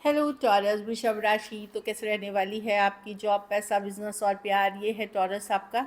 Hello taurus वृषभ राशि। तो कैसे रहने वाली है आपकी जॉब, पैसा, बिजनेस और प्यार। ये है टॉरस आपका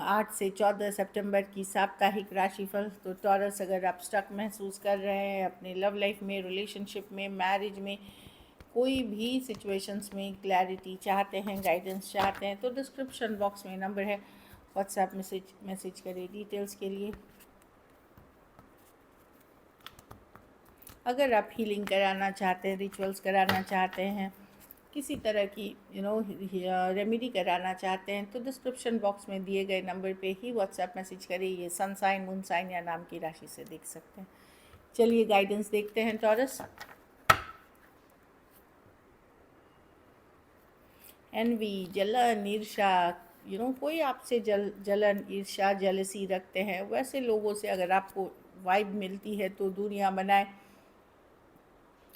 8 से 14 सितंबर की साप्ताहिक राशिफल। तो टॉरस, अगर आप स्टक महसूस कर रहे हैं अपने लव लाइफ में, रिलेशनशिप में, मैरिज में, कोई भी सिचुएशंस में क्लैरिटी चाहते हैं, गाइडेंस चाहते हैं, तो डिस्क्रिप्शन बॉक्स में नंबर है, व्हाट्सएप मैसेज करें डिटेल्स के लिए। अगर आप हीलिंग कराना चाहते हैं, रिचुअल्स कराना चाहते हैं, किसी तरह की रेमेडी कराना चाहते हैं, तो डिस्क्रिप्शन बॉक्स में दिए गए नंबर पे ही व्हाट्सएप मैसेज करें। ये सन साइन, मून साइन या नाम की राशि से देख सकते हैं। चलिए गाइडेंस देखते हैं टॉरस। एनवी, जलन, ईर्ष्या, कोई आपसे जलन, ईर्ष्या, जलसी रखते हैं, वैसे लोगों से अगर आपको वाइब मिलती है तो दूरियां बनाए।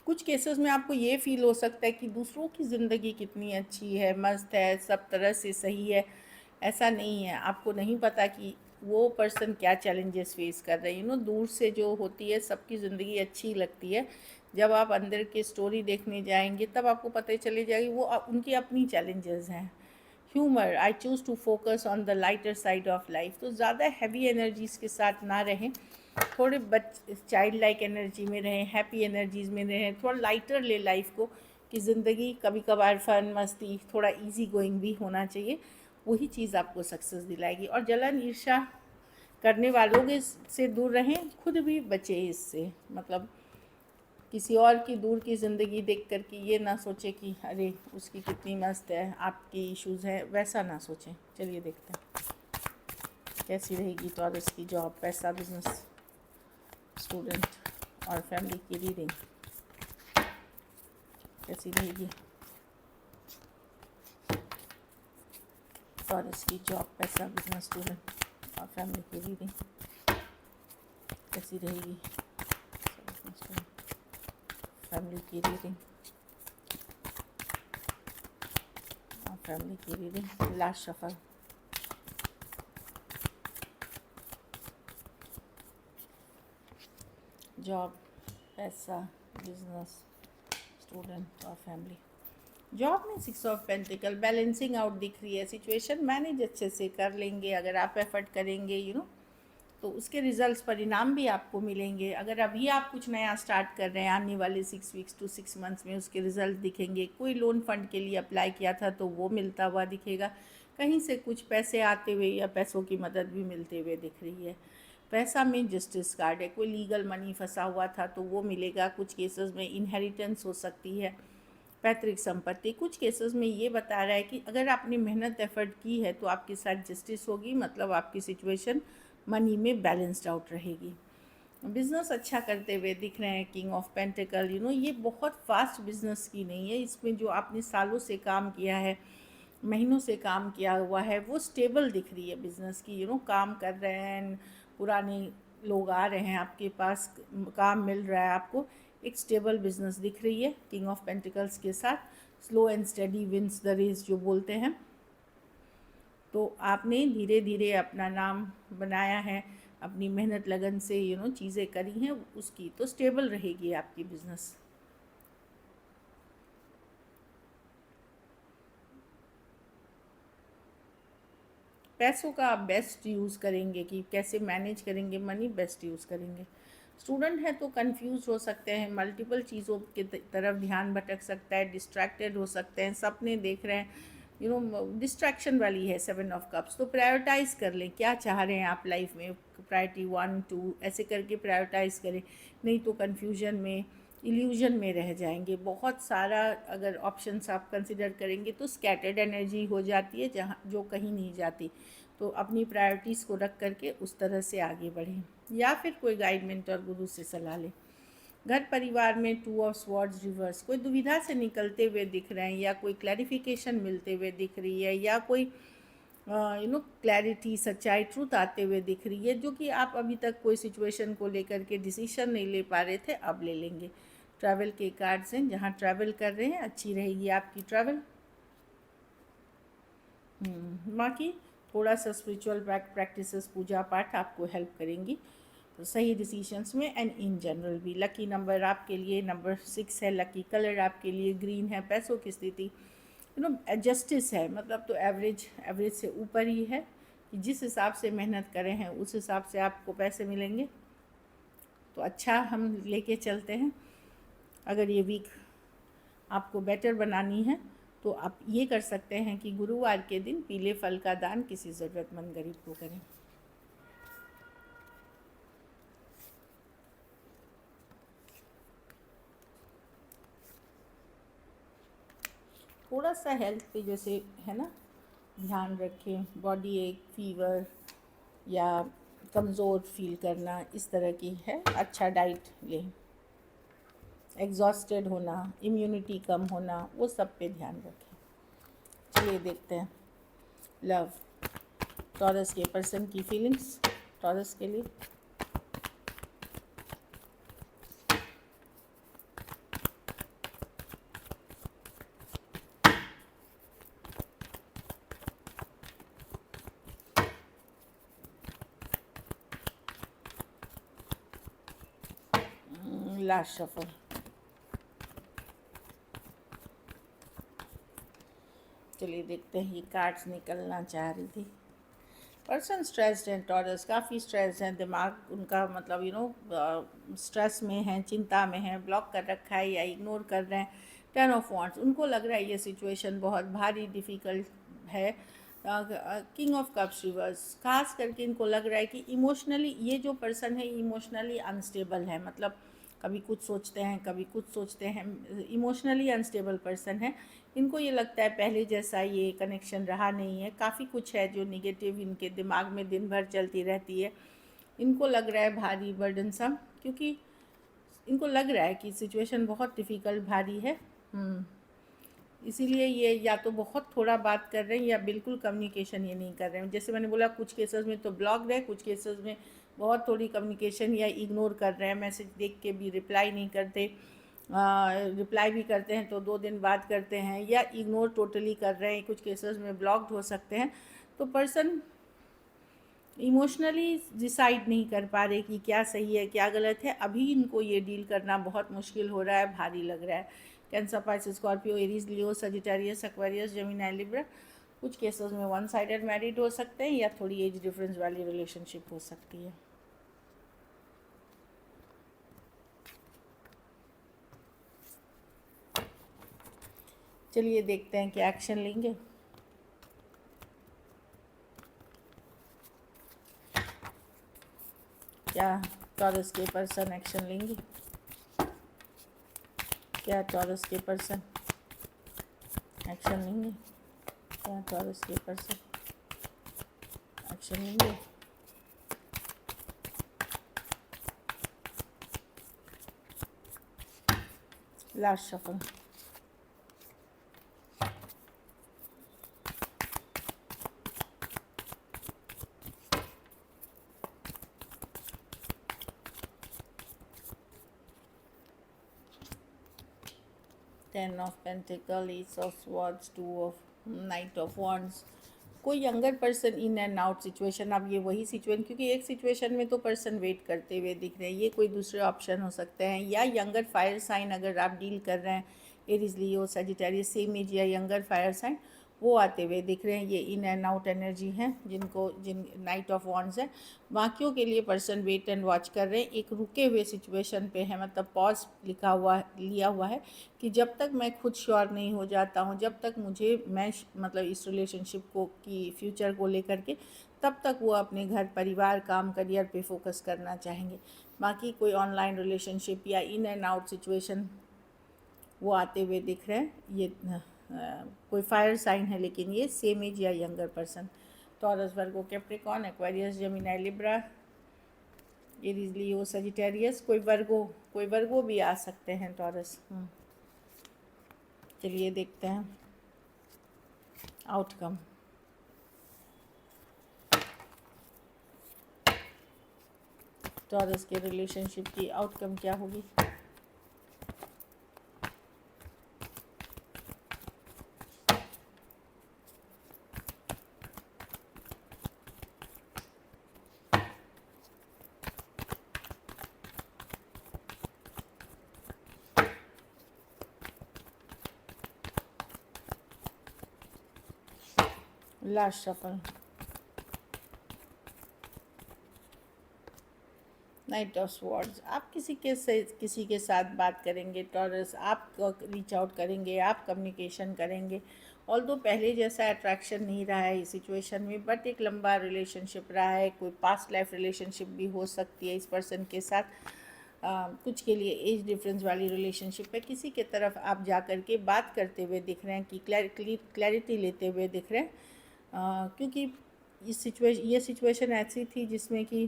कुछ केसेस में आपको ये फील हो सकता है कि दूसरों की ज़िंदगी कितनी अच्छी है, मस्त है, सब तरह से सही है। ऐसा नहीं है, आपको नहीं पता कि वो पर्सन क्या चैलेंजेस फेस कर रहे हैं। दूर से जो होती है सबकी ज़िंदगी अच्छी लगती है, जब आप अंदर की स्टोरी देखने जाएंगे तब आपको पता चली जाएगी वो उनकी अपनी चैलेंजेस हैं। Humour, I choose to focus on the lighter side of life. तो ज़्यादा हैवी एनर्जीज़ के साथ ना रहें, थोड़े चाइल्ड लाइक एनर्जी में रहें, हैप्पी एनर्जीज में रहें, थोड़ा लाइटर ले लाइफ को, कि ज़िंदगी कभी कभार फन, मस्ती, थोड़ा इजी गोइंग भी होना चाहिए। वही चीज़ आपको सक्सेस दिलाएगी। और जलन, ईर्ष्या करने वालों के से दूर रहें, खुद भी बचे इससे। मतलब किसी और की दूर की ज़िंदगी देख कर के ये ना सोचें कि अरे उसकी कितनी मस्त है, आपकी इश्यूज़ हैं, वैसा ना सोचें। चलिए देखते हैं कैसी रहेगी टॉरस की जॉब, पैसा, बिजनेस, स्टूडेंट और फैमिली की रीडिंग कैसी रहेगी। टॉरस की जॉब, पैसा, बिजनेस, स्टूडेंट और फैमिली की रीडिंग कैसी रहेगी। फैमिली की रीडिंग और फैमिली की रीडिंग, लास्ट शफल। जॉब, पैसा, बिजनेस, स्टूडेंट और फैमिली। जॉब में 6 ऑफ पेंटिकल, बैलेंसिंग आउट दिख रही है। सिचुएशन मैनेज अच्छे से कर लेंगे अगर आप एफर्ट करेंगे, तो उसके रिजल्ट्स, परिणाम भी आपको मिलेंगे। अगर अभी आप कुछ नया स्टार्ट कर रहे हैं, आने वाले 6 वीक्स टू 6 मंथ्स में उसके रिजल्ट दिखेंगे। कोई लोन फंड के लिए अप्लाई किया था तो वो मिलता हुआ दिखेगा। कहीं से कुछ पैसे आते हुए या पैसों की मदद भी मिलते हुए दिख रही है। पैसा में जस्टिस कार्ड है, कोई लीगल मनी फंसा हुआ था तो वो मिलेगा। कुछ केसेस में इनहेरिटेंस हो सकती है, पैतृक संपत्ति। कुछ केसेस में ये बता रहा है कि अगर आपने मेहनत एफर्ट की है तो आपके साथ जस्टिस होगी, मतलब आपकी सिचुएशन मनी में बैलेंस्ड आउट रहेगी। बिज़नेस अच्छा करते हुए दिख रहे हैं, किंग ऑफ पेंटिकल। ये बहुत फास्ट बिजनेस की नहीं है। इसमें जो आपने सालों से काम किया है, महीनों से काम किया हुआ है, वो स्टेबल दिख रही है बिज़नेस की। काम कर रहे हैं, पुराने लोग आ रहे हैं आपके पास, काम मिल रहा है आपको। एक स्टेबल बिजनेस दिख रही है किंग ऑफ पेंटिकल्स के साथ। Slow and steady wins the race जो बोलते हैं। तो आपने धीरे धीरे अपना नाम बनाया है, अपनी मेहनत लगन से चीज़ें करी हैं उसकी, तो स्टेबल रहेगी आपकी बिज़नेस। पैसों का आप बेस्ट यूज़ करेंगे, कि कैसे मैनेज करेंगे मनी, बेस्ट यूज़ करेंगे। स्टूडेंट है तो कंफ्यूज हो सकते हैं, मल्टीपल चीज़ों की तरफ ध्यान भटक सकता है, डिस्ट्रैक्टेड हो सकते हैं, सपने देख रहे हैं, डिस्ट्रैक्शन वाली है 7 ऑफ कप्स। तो प्रायोरिटाइज़ कर लें क्या चाह रहे हैं आप लाइफ में, प्रायोरिटी 1 2 ऐसे करके प्रायोरिटाइज़ करें। नहीं तो कन्फ्यूजन में, इल्यूजन में रह जाएंगे। बहुत सारा अगर ऑप्शंस आप कंसिडर करेंगे तो स्कैटर्ड एनर्जी हो जाती है, जहाँ जो कहीं नहीं जाती। तो अपनी प्रायोरिटीज़ को रख करके उस तरह से आगे बढ़ें, या फिर कोई गाइड मेंटर गुरु से सलाह लें। घर परिवार में 2 ऑफ स्वॉर्ड्स रिवर्स, कोई दुविधा से निकलते हुए दिख रहे हैं, या कोई क्लैरिफिकेशन मिलते हुए दिख रही है, या कोई क्लैरिटी, सच्चाई, ट्रूथ आते हुए दिख रही है, जो कि आप अभी तक कोई सिचुएशन को लेकर के डिसीजन नहीं ले पा रहे थे, अब ले लेंगे। ट्रैवल के कार्ड्स हैं, जहाँ ट्रैवल कर रहे हैं अच्छी रहेगी आपकी ट्रैवल। बाकी थोड़ा सा स्पिरिचुअल प्रैक्टिसेस, पूजा पाठ आपको हेल्प करेंगी। तो सही डिसीशंस में एंड इन जनरल भी। लकी नंबर आपके लिए नंबर 6 है, लकी कलर आपके लिए ग्रीन है। पैसों की स्थिति जस्टिस है, मतलब तो एवरेज से ऊपर ही है कि जिस हिसाब से मेहनत करें हैं उस हिसाब से आपको पैसे मिलेंगे। तो अच्छा हम लेके चलते हैं। अगर ये वीक आपको बेटर बनानी है तो आप ये कर सकते हैं कि गुरुवार के दिन पीले फल का दान किसी ज़रूरतमंद गरीब को करें। थोड़ा सा हेल्थ पे जैसे है ना ध्यान रखें, बॉडी एक फीवर या कमज़ोर फील करना इस तरह की है। अच्छा डाइट लें, एग्जॉस्टेड होना, इम्यूनिटी कम होना, वो सब पे ध्यान रखें। चलिए देखते हैं लव, टॉरस के पर्सन की फीलिंग्स टॉरस के लिए। Last shuffle. चलिए देखते हैं, ये कार्ड्स निकलना चाह रही थी। पर्सन स्ट्रेस्ड हैं, टॉरस काफ़ी स्ट्रेस्ड हैं, दिमाग उनका मतलब स्ट्रेस में है, चिंता में है, ब्लॉक कर रखा है या इग्नोर कर रहे हैं। 10 ऑफ वांड्स, उनको लग रहा है ये सिचुएशन बहुत भारी डिफ़िकल्ट है। किंग ऑफ कप्स रिवर्स, खास करके इनको लग रहा है कि इमोशनली ये जो पर्सन है इमोशनली अनस्टेबल है, मतलब कभी कुछ सोचते हैं कभी कुछ सोचते हैं, इमोशनली अनस्टेबल पर्सन है। इनको ये लगता है पहले जैसा ये कनेक्शन रहा नहीं है, काफ़ी कुछ है जो निगेटिव इनके दिमाग में दिन भर चलती रहती है। इनको लग रहा है भारी बर्डनसम, क्योंकि इनको लग रहा है कि सिचुएशन बहुत डिफ़िकल्ट भारी है। इसीलिए ये या तो बहुत थोड़ा बात कर रहे हैं या बिल्कुल कम्युनिकेशन ये नहीं कर रहे हैं। जैसे मैंने बोला कुछ केसेस में तो ब्लॉक्ड है, कुछ केसेस में बहुत थोड़ी कम्युनिकेशन या इग्नोर कर रहे हैं, मैसेज देख के भी रिप्लाई नहीं करते, रिप्लाई भी करते हैं तो 2 दिन बाद करते हैं, या इग्नोर टोटली कर रहे हैं, कुछ केसेस में ब्लॉक्ड हो सकते हैं। तो पर्सन इमोशनली डिसाइड नहीं कर पा रहे कि क्या सही है क्या गलत है। अभी इनको ये डील करना बहुत मुश्किल हो रहा है, भारी लग रहा है। Cancer, Pisces, Scorpio, Aries, Leo, Sagittarius, Aquarius, Gemini, Libra. कुछ केसेस में 1 साइडेड मैरिड हो सकते हैं या थोड़ी एज डिफरेंस वाली रिलेशनशिप हो सकती है। चलिए देखते हैं क्या एक्शन लेंगे। क्या टॉरस के पर्सन एक्शन लेंगे? क्या टॉरस के पर्सन एक्शन लेंगे? क्या टॉरस के पर्सन एक्शन लेंगे? Last shuffle. Ten of pentacle, ace of swords, 2 of knight of wands. कोई younger person in and out situation. अब ये वही सिचुएशन, क्योंकि एक सिचुएशन में तो पर्सन वेट करते हुए दिख रहे हैं, ये कोई दूसरे ऑप्शन हो सकते हैं। या यंगर फायर साइन अगर आप डील कर रहे हैं, Aries, Leo, Sagittarius, same age या यंगर फायर साइन, वो आते हुए दिख रहे हैं। ये इन एंड आउट एनर्जी हैं जिन नाइट ऑफ वॉन्ड्स है। बाकियों के लिए पर्सन वेट एंड वॉच कर रहे हैं, एक रुके हुए सिचुएशन पे है, मतलब पॉज लिया हुआ है कि जब तक मैं खुद श्योर नहीं हो जाता हूँ, जब तक मैं मतलब इस रिलेशनशिप को की फ्यूचर को लेकर के, तब तक वो अपने घर परिवार काम करियर पे फोकस करना चाहेंगे। बाकी कोई ऑनलाइन रिलेशनशिप या इन एंड आउट सिचुएशन वो आते हुए दिख रहे हैं। ये कोई फायर साइन है, लेकिन ये सेम एज या younger person. Taurus, Virgo, Capricorn, Aquarius, Gemini, Libra, Aries, Leo, Sagittarius. कोई वर्गो भी आ सकते हैं टॉरस। चलिए देखते हैं आउटकम। टॉरस के रिलेशनशिप की आउटकम क्या होगी? Last shuffle, night of swords. आप किसी के साथ बात करेंगे टॉरस, आप रीच आउट करेंगे, आप कम्युनिकेशन करेंगे। ऑल्दो पहले जैसा अट्रैक्शन नहीं रहा है इस सिचुएशन में, बट एक लंबा रिलेशनशिप रहा है, कोई पास्ट लाइफ रिलेशनशिप भी हो सकती है इस पर्सन के साथ। कुछ के लिए एज डिफरेंस वाली रिलेशनशिप है। किसी के तरफ आप जा कर के बात करते हुए दिख रहे हैं कि क्लैरिटी लेते हुए दिख रहे हैं, क्योंकि ये सिचुएशन ऐसी थी जिसमें कि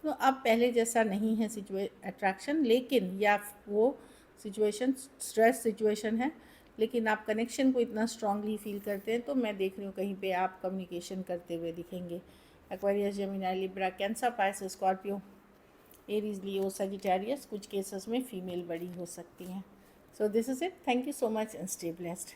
तो अब पहले जैसा नहीं है अट्रैक्शन, लेकिन या वो सिचुएशन स्ट्रेस सिचुएशन है, लेकिन आप कनेक्शन को इतना स्ट्रांगली फील करते हैं। तो मैं देख रही हूँ कहीं पे आप कम्युनिकेशन करते हुए दिखेंगे। Aquarius, Gemini, Libra, Cancer, Pisces, Scorpio, Aries, Leo, Sagittarius. कुछ केसेस में फीमेल बड़ी हो सकती हैं। So this is it. Thank you so much and stay blessed.